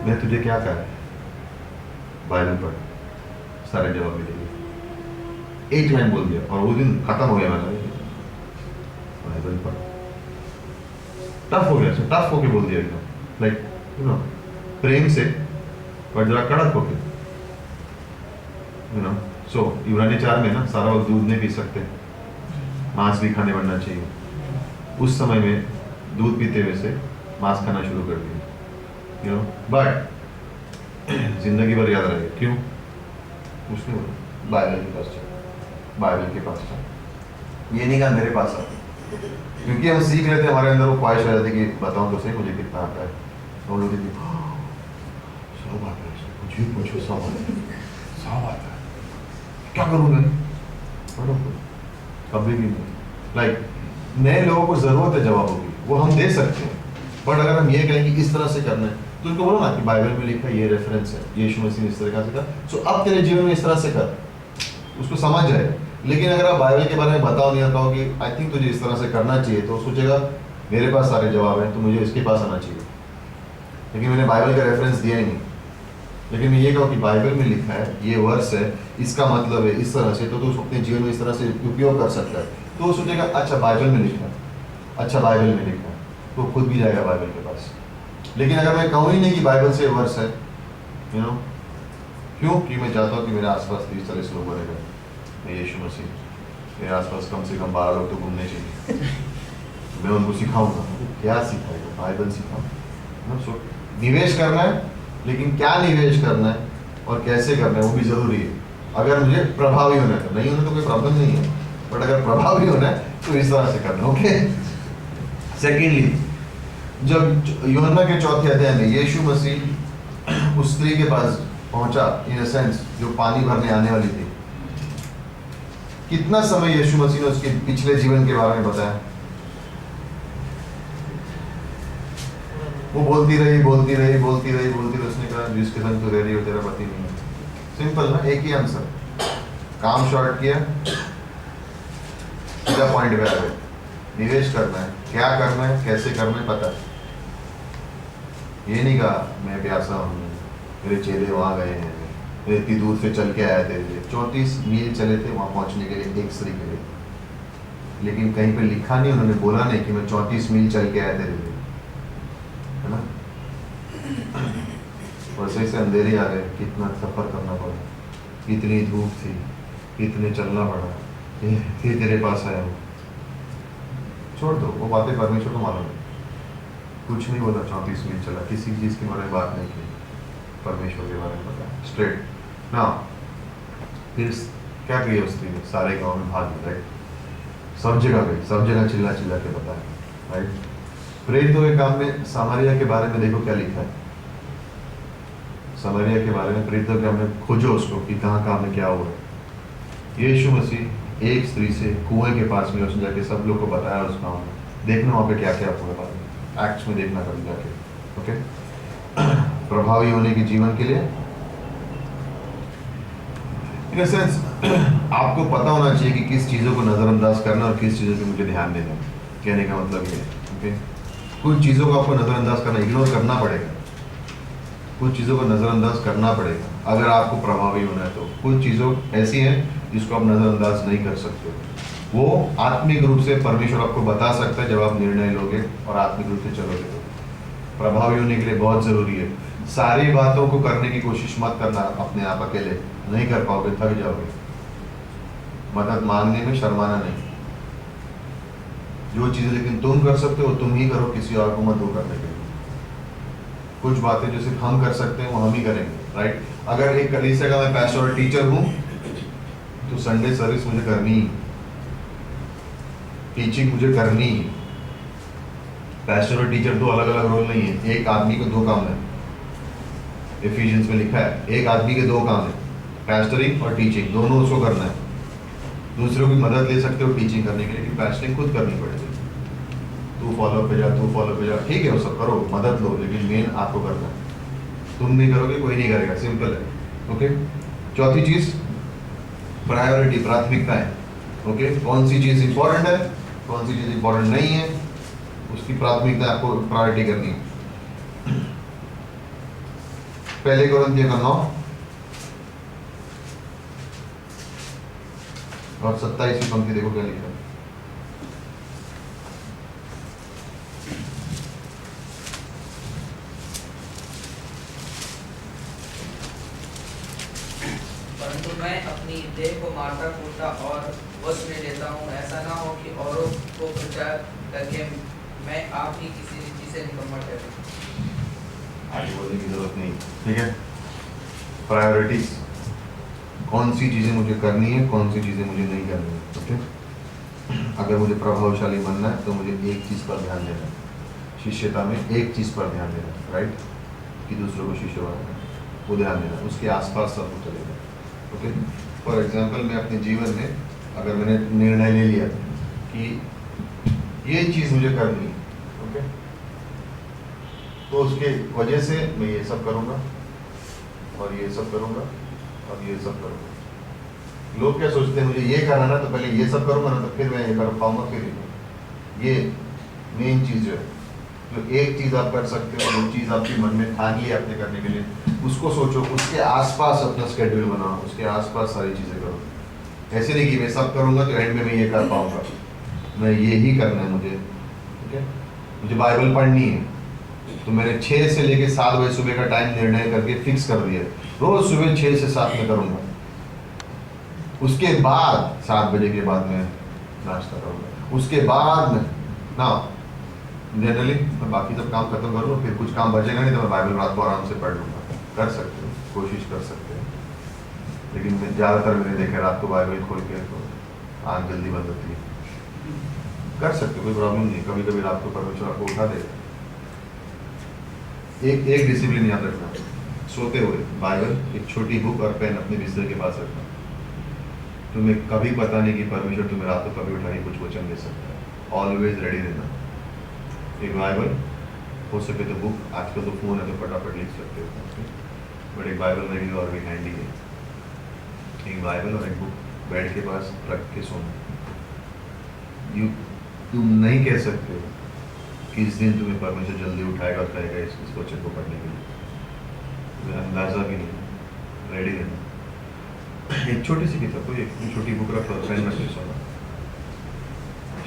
मैं तुझे क्या कहा, बाइबल पढ़, सारे जवाब मिलेंगे। एक लाइन बोल दिया और वो दिन खत्म हो गया मेरा, बाइबल पढ़। टफ हो गया, टफ होके बोल दिया एकदम, लाइक यू नो, प्रेम से पर जरा कड़क होके, यू नो। सो इब्रानी 4 में ना, सारा वक्त दूध नहीं पी सकते, मांस भी खाने बनना चाहिए। उस समय में दूध पीते हुए से मांस खाना शुरू कर दिया, यू नो, बट जिंदगी भर याद रहेगा। क्यों? उसने बोला बाइबल के पास चल, बाइबल के पास चल, ये नहीं कहा मेरे पास आ, क्योंकि हम सीख लेते हैं, हमारे अंदर वो ख्वाहिश आ जाती है कि बताऊं तो सही मुझे कितना आता है। तो हम लोग सब आता है, कुछ भी पूछो सब आता है, क्या करूँ मैं? कभी भी नहीं। लाइक नए लोगों को जरूरत है जवाबों की, वो हम दे सकते हैं, बट अगर हम ये कहें कि इस तरह से करना है, तो उनको बोलो ना कि बाइबल में लिखा ये रेफरेंस है, यीशु मसीह ने इस तरह से कर, सो अब तेरे जीवन में इस तरह से कर, उसको समझ जाए। लेकिन अगर आप बाइबल के बारे में बताओ नहीं आता हो कि आई थिंक तुझे इस तरह से करना चाहिए, तो सोचेगा मेरे पास सारे जवाब हैं तो मुझे इसके पास आना चाहिए, लेकिन मैंने बाइबल का रेफरेंस दिया ही नहीं। लेकिन मैं ये कहूँ कि बाइबल में लिखा है, ये वर्स है, इसका मतलब है इस तरह से, तो तू अपने जीवन में इस तरह से उपयोग कर सकता है, तो वो सोचेगा अच्छा बाइबल में लिखा है, अच्छा बाइबल में लिखा है, तो खुद भी जाएगा बाइबल के पास। लेकिन अगर मैं कहूँ ही नहीं कि बाइबल से वर्स है, यू नो, क्यों? कि मैं चाहता हूँ कि मेरे आसपास 30-40 लोग बनेगा, मैं यीशु मसीह, मेरे आसपास कम से कम 12 लोग तो घूमने चाहिए, मैं उनको सिखाऊंगा। क्या सिखाएगा? बाइबल सिखाऊंगा। सो निवेश करना है, लेकिन क्या निवेश करना है और कैसे करना है वो भी जरूरी है। अगर मुझे प्रभावी होना है, नहीं होना तो कोई प्रॉब्लम नहीं है, बट अगर प्रभावी होना है तो इस तरह से करना। ओके। सेकेंडली, जब यूहन्ना के 4 अध्याय में यीशु मसीह उस स्त्री के पास पहुंचा, इन सेंस जो पानी भरने आने वाली थी, कितना समय यीशु मसीह ने उसके पिछले जीवन के बारे में बताया? वो बोलती रही। उसने कहा जिसके संग तू रह रही हो तेरा पति नहीं है। सिंपल ना, एक ही आंसर, काम शॉर्ट किया, सीधा पॉइंट पे आ गए। निवेश करना है, क्या करना है, कैसे करना है, पता है। ये नहीं कहा मैं प्यासा हूँ, मेरे चेले वहाँ गए हैं, मैं इतनी दूर से चल के आया थे, 34 मील चले थे वहाँ पहुँचने के लिए एक स्त्री के लिए, लेकिन कहीं पे लिखा नहीं, उन्होंने बोला नहीं कि मैं 34 मील चल के आया तेरे लिए, है ना। और सही से अंधेरे आ गए, कितना सफर करना पड़ा, इतनी धूप थी, इतने चलना पड़ा, फिर तेरे पास आया हूँ। छोड़ दो, वो बातें परमेश्वर को मालूम है। कुछ नहीं बोला, 34 मिनट चला, किसी चीज़ के बारे में बात नहीं की, परमेश्वर के बारे में बताया स्ट्रेट ना। फिर क्या किया उस दिन, सारे गांव में भाग गए, राइट, सब जगह गई, सब जगह चिल्ला चिल्ला के बताया, राइट। प्रेरितों के काम में सामरिया के बारे में देखो क्या लिखा है, सामरिया के बारे में प्रेरितों के काम में खोजो उसको कि कहाँ कहाँ में क्या हुआ है। यीशु मसीह एक स्त्री से कुएं के पास में उसने जाके सब लोग को बताया उस गाँव में, देखना वहाँ पे क्या क्या हुआ बाद में, एक्ट्स में देखना कभी जाके, ओके। प्रभावी होने के जीवन के लिए इन सेंस आपको पता होना चाहिए कि किस चीज़ों को नज़रअंदाज करना और किस चीज़ों पे मुझे ध्यान देना। कहने का मतलब ये है, ओके। कुछ चीज़ों को आपको नज़रअंदाज करना, इग्नोर करना पड़ेगा, कुछ चीज़ों को नज़रअंदाज करना पड़ेगा अगर आपको प्रभावी होना है। तो कुछ चीज़ों ऐसी हैं जिसको आप नज़रअंदाज नहीं कर सकते, वो आत्मिक रूप से परमेश्वर आपको बता सकता है जब आप निर्णय लोगे और आत्मिक रूप से चलोगे। तो प्रभावी होने के लिए बहुत ज़रूरी है, सारी बातों को करने की कोशिश मत करना अपने आप अकेले, नहीं कर पाओगे, थक जाओगे। मदद मांगने में शर्माना नहीं, जो चीज़ें लेकिन तुम कर सकते हो तुम ही करो, किसी और को मत दो करने के लिए। कुछ बातें जो सिर्फ हम कर सकते हैं वो हम ही करेंगे, राइट। अगर एक कलीसिया का मैं पैस्टर और टीचर हूँ तो संडे सर्विस मुझे करनी ही, टीचिंग मुझे करनी ही। पैस्टर और टीचर दो अलग अलग रोल नहीं है, एक आदमी को दो काम है, एफिशिएंस में लिखा है एक आदमी के दो काम है, पैस्टरिंग और टीचिंग, दोनों उसको करना है। दूसरों की मदद ले सकते हो टीचिंग करने के लिए, लेकिन पैस्टरिंग खुद करनी पड़ेगी। तू फॉलो पे जा, तू फॉलो पे जा, ठीक है वो सब करो, मदद लो, लेकिन मेन आपको करना है। तुम नहीं करोगे कोई नहीं करेगा, सिंपल है, ओके। चौथी चीज प्रायोरिटी, प्राथमिकता है, ओके। कौन सी चीज इंपॉर्टेंट है, कौन सी चीज इंपॉर्टेंट नहीं है, उसकी प्राथमिकता आपको प्रायोरिटी करनी है। पहले कोरिन्थियों 9 और 27वीं पंक्ति देखो क्या लिखा है। परंतु मैं अपनी देह को मारता कूटता और वश में लेता हूँ, ऐसा ना हो कि औरों को प्रचार करके मैं आप ही किसी रीति से निकम्मा ठहरूं। आगे बोलने की जरूरत नहीं, ठीक है। प्रायोरिटीज, कौन सी चीज़ें मुझे करनी है, कौन सी चीज़ें मुझे नहीं करनी है, ओके। अगर मुझे प्रभावशाली बनना है तो मुझे एक चीज़ पर ध्यान देना है, शिष्यता में एक चीज़ पर ध्यान देना है, राइट, कि दूसरों को शिष्य बनाना है, वो ध्यान देना, उसके आसपास सब कुछ चलेगा, ओके। फॉर एग्जांपल मैं अपने जीवन में अगर मैंने निर्णय ले लिया कि ये चीज़ मुझे करनी है, ओके, तो उसके वजह से मैं ये सब करूँगा और ये सब करूँगा और ये सब करूँगा। लोग क्या सोचते हैं, मुझे ये करना ना तो पहले ये सब करूँगा ना तो फिर मैं ये कर पाऊँगा, फिर ये मेन चीज़ जो है, जो एक चीज़ आप कर सकते हो, जो चीज़ आपके मन में ठान ली आपने करने के लिए, उसको सोचो, उसके आसपास अपना स्केड्यूल बनाओ, उसके आसपास सारी चीज़ें करो। ऐसे नहीं कि मैं सब करूँगा तो एंड में मैं ये कर पाऊँगा, मैं ये ही करना है मुझे, ठीक है। मुझे बाइबल पढ़नी है तो मैंने 6 से लेकर 7 बजे सुबह का टाइम निर्णय करके फिक्स कर दिया, रोज सुबह 6 से 7 में करूँगा, उसके बाद 7 बजे के बाद मैं नाश्ता करूँगा, उसके बाद में ना जनरली मैं बाकी सब काम खत्म करूँगा, फिर कुछ काम बचेगा नहीं तो मैं बाइबल रात को आराम से पढ़ लूँगा। कर सकते हो, कोशिश कर सकते हैं, लेकिन मैं ज़्यादातर मैंने देखा रात को बाइबल खोल के तो आँख जल्दी बंद होती है। कर सकते हो, कोई प्रॉब्लम नहीं, कभी कभी रात को परमेश्वर आपको उठा देगा। एक डिसिप्लिन याद रखना, सोते हुए बाइबल, एक छोटी बुक और पेन अपने बिस्तर के पास रखना। तुम्हें कभी पता नहीं कि परमेश्वर तुम्हें रात को कभी उठा के कुछ वचन दे सकता है, ऑलवेज रेडी रहना। एक बाइबल, हो सके तो बुक, आजकल तो फ़ोन है तो फटाफट लिख सकते हो, बट एक बाइबल मेरे लिए और भी हैंडी है। एक बाइबल और एक बुक बेड के पास रख के सोना। तुम नहीं कह सकते हो कि इस दिन तुम्हें परमेश्वर जल्दी उठाएगा और कहेगा इस वचन को पढ़ने के लिए, तुम्हें अंदाजा भी नहीं, रेडी रहना। एक छोटी सी किताब, कोई एक छोटी बुक रख लो, पेन रख के सोना।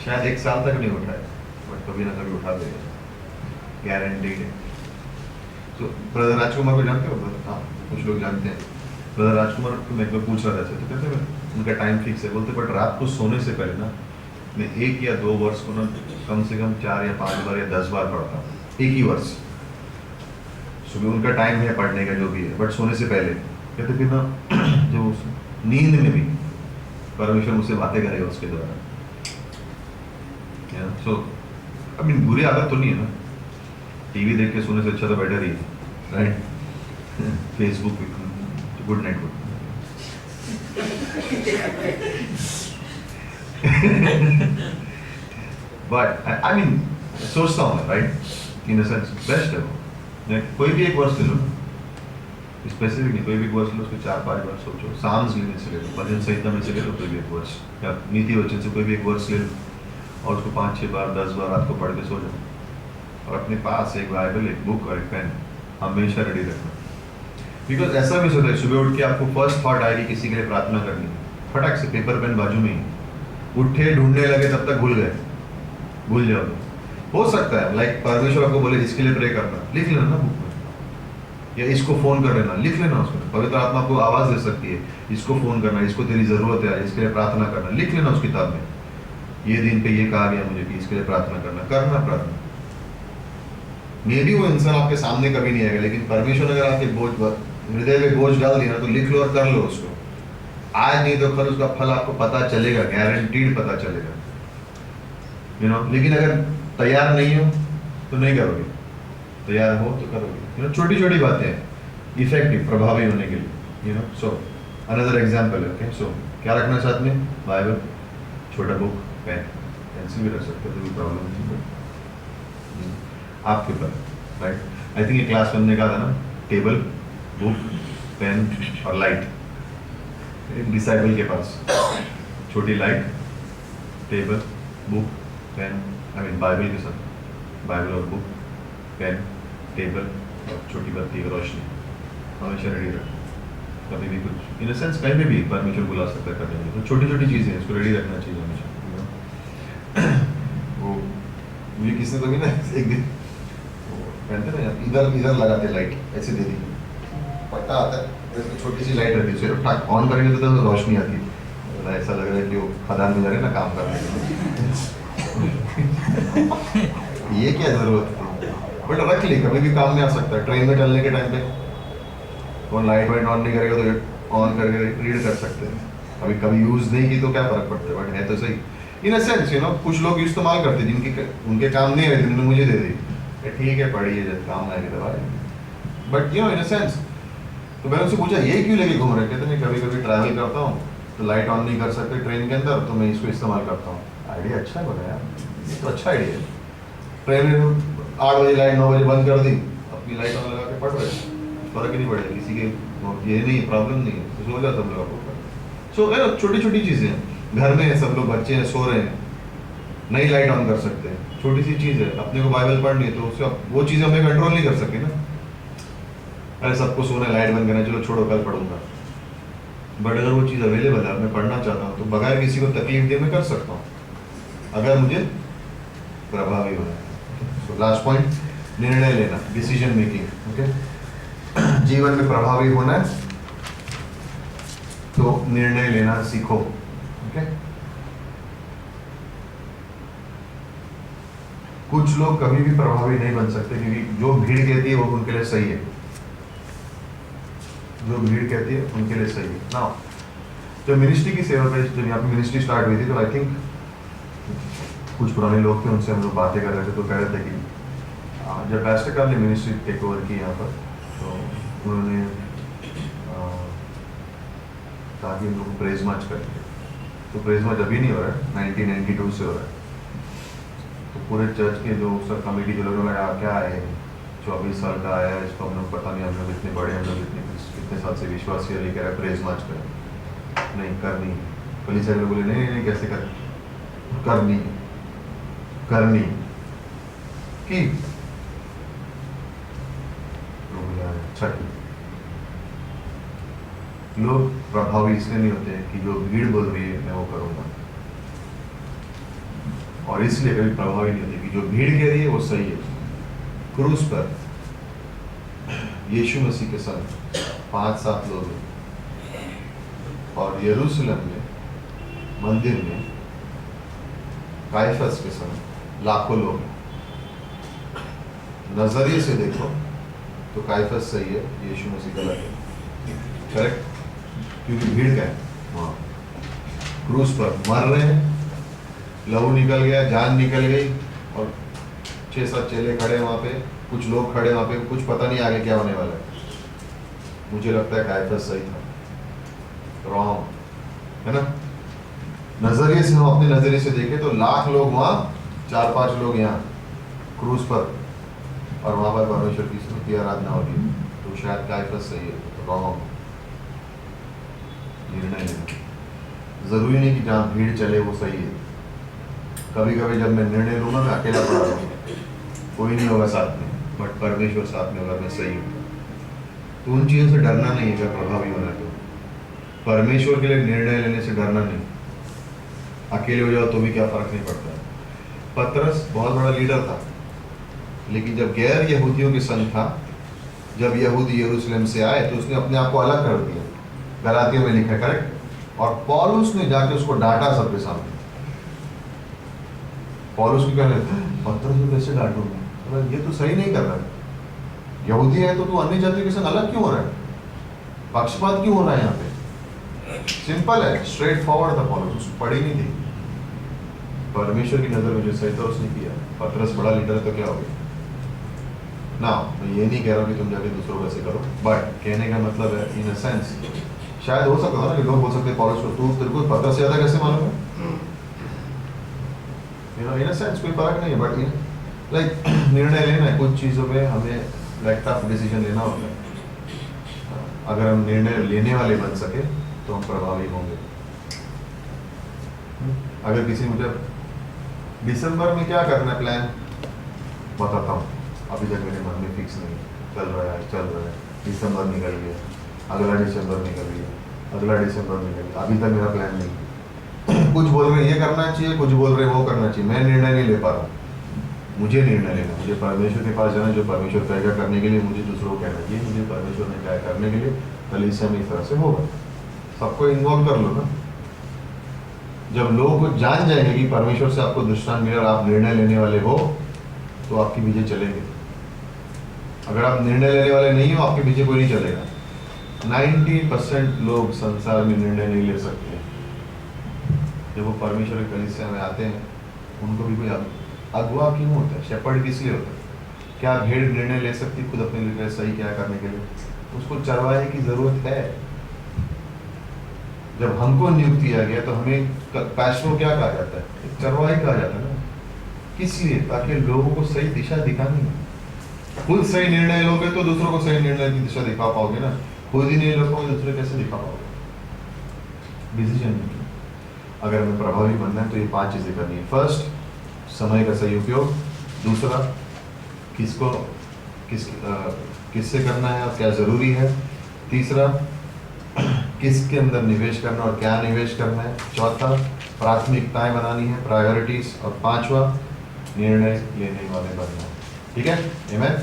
शायद 1 साल तक नहीं उठाए, बट कभी ना कभी उठा देगा, गारंटीड है। तो ब्रदर राजकुमार को जानते हो? हाँ, कुछ लोग जानते हैं। ब्रदर राजकुमार को मैं एक बार पूछ रहा था ऐसे, तो कहते हैं उनका टाइम फिक्स है, बोलते बट रात को सोने से पहले ना मैं 1 या 2 वर्ष को ना कम से कम 4 या 5 बार या 10 बार पढ़ता हूँ, एक ही वर्ष। सुबह उनका टाइम है पढ़ने का जो भी है, बट सोने से पहले कहते फिर ना जो नींद में भी परमेश्वर मुझसे बातें करेगा उसके द्वारा। सो आई मीन बुरी आदत तो नहीं है ना, टीवी देख के सोने से अच्छा तो बेटर ही है, right? Facebook good night good. But I mean सोचता हूँ, right, in the sense best है वो। कोई भी एक वर्ष ले लो, स्पेसिफिक नहीं, कोई भी एक वर्ष लो, उसको 4-5 बार सोचो। साम्स लेने से ले लो, भजन संहिता में से ले लो कोई भी एक वर्ष, या नीति वचन से कोई भी एक वर्ष ले लो और उसको 5-6 बार 10 बार रात को पढ़ के सो जाओ। और अपने पास एक बाइबल, एक बुक और एक पेन हमेशा रेडी रखना। बिकॉज ऐसा भी होता है सुबह उठ के आपको फर्स्ट थॉट आएगी किसी के लिए प्रार्थना करनी है, फटाक से पेपर पेन बाजू में ही, उठे ढूंढने लगे तब तक भूल गए, भूल जाओ। हो सकता है लाइक परमेश्वर आपको बोले इसके लिए प्रे करना, लिख लेना ना बुक में, या इसको फोन कर लेना, लिख लेना उसमें। पवित्र आत्मा आपको आवाज दे सकती है, इसको फोन करना, इसको तेरी जरूरत है, इसके लिए प्रार्थना करना, लिख लेना उस किताब में। ये दिन पे ये कहा गया मुझे कि इसके लिए प्रार्थना करना, करना प्रार्थना। मे भी वो इंसान आपके सामने कभी नहीं आएगा, लेकिन परमेश्वर अगर आपके बोझ हृदय में बोझ डाल दिया तो लिख लो और कर लो उसको। आज नहीं तो कल उसका फल आपको पता चलेगा, गारंटीड पता चलेगा, यू नो। लेकिन अगर तैयार नहीं हो तो नहीं करोगे, तैयार हो तो करोगे, यू नो। छोटी छोटी बातें इफेक्टिव, प्रभावी होने के लिए, you know. So another example है, ओके। सो क्या रखना साथ में? बाइबल, छोटा बुक, पेन, पेंसिल भी रख सकते हो, कोई प्रॉब्लम नहीं है आपके ऊपर, राइट। आई थिंक ये क्लास 1 में कहा था ना, टेबल, बुक, पेन और लाइट। डिसाइबल के पास छोटी light, table, book, pen, I mean Bible के साथ बाइबल और बुक, पेन, टेबल और छोटी बत्ती और रोशनी हमेशा रेडी रखना। कभी भी कुछ इन द सेंस कहीं भी परमेश्वर बुला सकता है करने के लिए, तो छोटी छोटी चीज़ें इसको रेडी रखना चाहिए हमेशा। वो मुझे किसने कभी ना एक दिन पहनते ना यार, इधर इधर लगाते लाइट, ऐसे दे दी, पट्टा आता है, छोटी सी लाइट रहती है, उसे ऑन करेंगे तो रोशनी आती है, ऐसा लग रहा है कि वो खदान में जा रहे हैं ना काम करने ये क्या जरूरत है? बट रख ली, कभी भी काम में आ सकता है। ट्रेन में चलने के टाइम पे कौन लाइट वाइट ऑन नहीं करेगा तो ऑन करके रीड कर सकते हैं। अभी कभी यूज नहीं की तो क्या फर्क पड़ता है, बट है तो सही इन अ सेंस, यू नो। कुछ लोग इस्तेमाल करते हैं जिनकी उनके काम नहीं रहते, उन्होंने मुझे दे दी, ठीक है पढ़िए जब काम आएगी दवाई, but you know in a sense. तो मैंने उनसे पूछा ये क्यों लेके घूम रहे? कहते मैं कभी कभी ट्रैवल करता हूँ तो लाइट ऑन नहीं कर सकते ट्रेन के अंदर, तो मैं इसको इस्तेमाल करता हूँ। आइडिया अच्छा है बोला यार, ये तो अच्छा आइडिया है। ट्रेन में 8 बजे लाइट 9 बजे बंद कर दी, अपनी लाइट ऑन लगा के पढ़ रहे, फर्क ही नहीं पड़ेगा, किसी के ये नहीं प्रॉब्लम नहीं है, तो सो जाता सब लोग आपको। सो छोटी छोटी चीज़ें, घर में सब लोग बच्चे हैं सो रहे हैं, नई लाइट ऑन कर सकते हैं, छोटी सी चीज़ है। अपने को बाइबल पढ़नी है तो उससे वो चीज़ें हमें कंट्रोल नहीं कर सकते ना। अरे सबको सोना है, लाइट बंद करना, चलो छोड़ो कल पढ़ूंगा। बट अगर वो चीज़ अवेलेबल है, मैं पढ़ना चाहता हूँ, तो बगैर किसी को तकलीफ दिए मैं कर सकता हूँ, अगर मुझे प्रभावी होना है। सो लास्ट पॉइंट, निर्णय लेना, डिसीजन मेकिंग, ओके। जीवन में प्रभावी होना है तो निर्णय लेना सीखो, ओके। कुछ लोग कभी भी प्रभावी नहीं बन सकते क्योंकि जो भीड़ कहती है वो उनके लिए सही है, जो भीड़ कहती है उनके लिए सही है ना। तो मिनिस्ट्री की सेवा पे जब यहाँ पे मिनिस्ट्री स्टार्ट हुई थी तो आई थिंक कुछ पुराने लोग थे, उनसे हम लोग बातें कर रहे थे, तो कह रहे थे कि जब पास्टर कार्ल ने मिनिस्ट्री टेक ओवर की यहाँ पर, तो उन्होंने कहा कि हम लोग प्रेज मार्च करेंगे। तो प्रेज मार्च अभी नहीं हो रहा है, 1992 से हो रहा है। तो पूरे चर्च के जो सब कमेटी जो लोग क्या है, 24 साल का आया है, इसको हम लोग पता नहीं, हम लोग इतने बड़े, हम लोग कितने साल से विश्वास किया, लेकर आए प्रेज मार्च करें, नहीं करनी। पुलिस वाले बोले नहीं नहीं कैसे कर, करनी करनी की। अच्छा, लोग प्रभावी इसलिए नहीं होते कि जो भीड़ बोल रही है मैं वो करूँगा, और इसलिए कभी प्रभावी नहीं होते कि जो भीड़ कह रही है वो सही है। क्रूस पर यीशु मसीह के साथ 5-7 लोग और यरूशलेम में मंदिर में काइफस के समय लाखों लोग हैं। नजरिए से देखो तो काइफस सही है, यीशु मसीह गलत है, करेक्ट? क्योंकि भीड़ का है वहाँ, क्रूस पर मर रहे हैं, लहू निकल गया, जान निकल गई, और 6-7 चेले खड़े हैं वहाँ पे, कुछ लोग खड़े वहाँ पे, कुछ पता नहीं आगे क्या होने वाला है। मुझे लगता है काइफस सही था, रॉन्ग है ना? नजरिए से हम अपने नजरिए से देखें तो लाख लोग वहाँ, 4-5 लोग यहाँ क्रूस पर, और वहाँ पर परमेश्वर की स्तुति आराधना होगी, तो शायद काइफस सही है, रॉन्ग निर्णय लेना। जरूरी नहीं कि जहाँ भीड़ चले वो सही है। कभी कभी जब मैं निर्णय लूंगा मैं अकेला पड़ा रहूँगा, कोई नहीं होगा साथ में, बट परमेश्वर साथ में होगा, मैं सही हूँ। तो उन चीज़ों से डरना नहीं है जब प्रभावी होना है तो। परमेश्वर के लिए निर्णय लेने से डरना नहीं, अकेले हो जाओ तो भी क्या फर्क नहीं पड़ता। पतरस बहुत बड़ा लीडर था, लेकिन जब गैर यहूदियों के संग था, जब यहूदी यरूशलेम से आए तो उसने अपने आप को अलग कर दिया, गलातियों में लिखा है, करेक्ट? और पौलुस ने जाके उसको डांटा सबके सामने। पौलुस की कहने पतरस को कैसे डांटूंगा, ये तो सही नहीं कर रहा है, यहूदी है तो तू अन्य जाति के संग अलग क्यों हो रहा है, पक्षपात क्यों हो रहा है यहाँ पे? सिंपल है, स्ट्रेट फॉरवर्ड था पौलुस, उसको पढ़ी नहीं थी। परमेश्वर की नजर में जो सही था उसने किया। पतरस बड़ा लीडर है तो क्या हो गया ना? मैं ये नहीं कह रहा हूँ कि तुम जाके दूसरों को ऐसे करो, बट कहने का मतलब है इन अ सेंस, शायद हो सकता था ना कि लोग बोल सकते हैं पौलुस को, तू तेरे को पतरस से ज्यादा कैसे मालूम है? इन अ सेंस कोई फर्क नहीं है, बट लाइक निर्णय लेना है कुछ चीज़ों पे, हमें लाइक टफ डिसीजन लेना होता है। अगर हम निर्णय लेने वाले बन सके तो हम प्रभावी होंगे। अगर किसी मुझे दिसंबर में क्या करना है प्लान बताता हूँ, अभी तक मेरे मन में फिक्स नहीं, चल रहा है, दिसंबर निकल गया, अगला दिसंबर निकल गया, अगला दिसंबर निकल गया, अभी तक मेरा प्लान नहीं। कुछ बोल रहे ये करना चाहिए, कुछ बोल रहे वो करना चाहिए, मैं निर्णय नहीं ले पा रहा। मुझे निर्णय लेना, मुझे परमेश्वर के पास जाना, जो परमेश्वर कहेगा करने के लिए, मुझे दूसरों को कहना चाहिए मुझे परमेश्वर ने क्या करने के लिए, कलीसिया में इस तरह से होगा। सबको इन्वॉल्व कर लो ना। जब लोगों को जान जाएंगे कि परमेश्वर से आपको दृष्टांत मिला और आप निर्णय लेने वाले हो, तो आपके पीछे चलेंगे। अगर आप निर्णय लेने वाले नहीं हो, आपके पीछे कोई नहीं चलेगा। 90% लोग संसार में निर्णय नहीं ले सकते। जब वो परमेश्वर के कलीसिया में आते हैं, उनको भी कोई अगुआ क्यों होता है, शेपर्ड किस लिए होता है? क्या भेड़ निर्णय ले सकती खुद अपने लिए सही क्या करने के लिए? उसको चरवाहे की जरूरत है। जब हमको नियुक्त किया गया तो हमें पैशनों क्या कहा जाता है? चरवाहे कहा जाता है ना। किस लिए? ताकि लोगों को सही दिशा दिखानी है। खुद सही निर्णय लोगे तो दूसरों को सही निर्णय की दिशा दिखा पाओगे ना। खुद ही नहीं लोगों को दूसरे कैसे दिखा पाओगे? Decision making. अगर हमें प्रभावी बनना है तो ये 5 चीजें करनी है। फर्स्ट, समय का सही उपयोग। दूसरा, किससे करना है और क्या जरूरी है। तीसरा, किसके अंदर निवेश करना और क्या निवेश करना है। चौथा, प्राथमिकताएं बनानी है, प्रायोरिटीज। और 5वां, निर्णय लेने वाले बनना है। ठीक है? आमीन।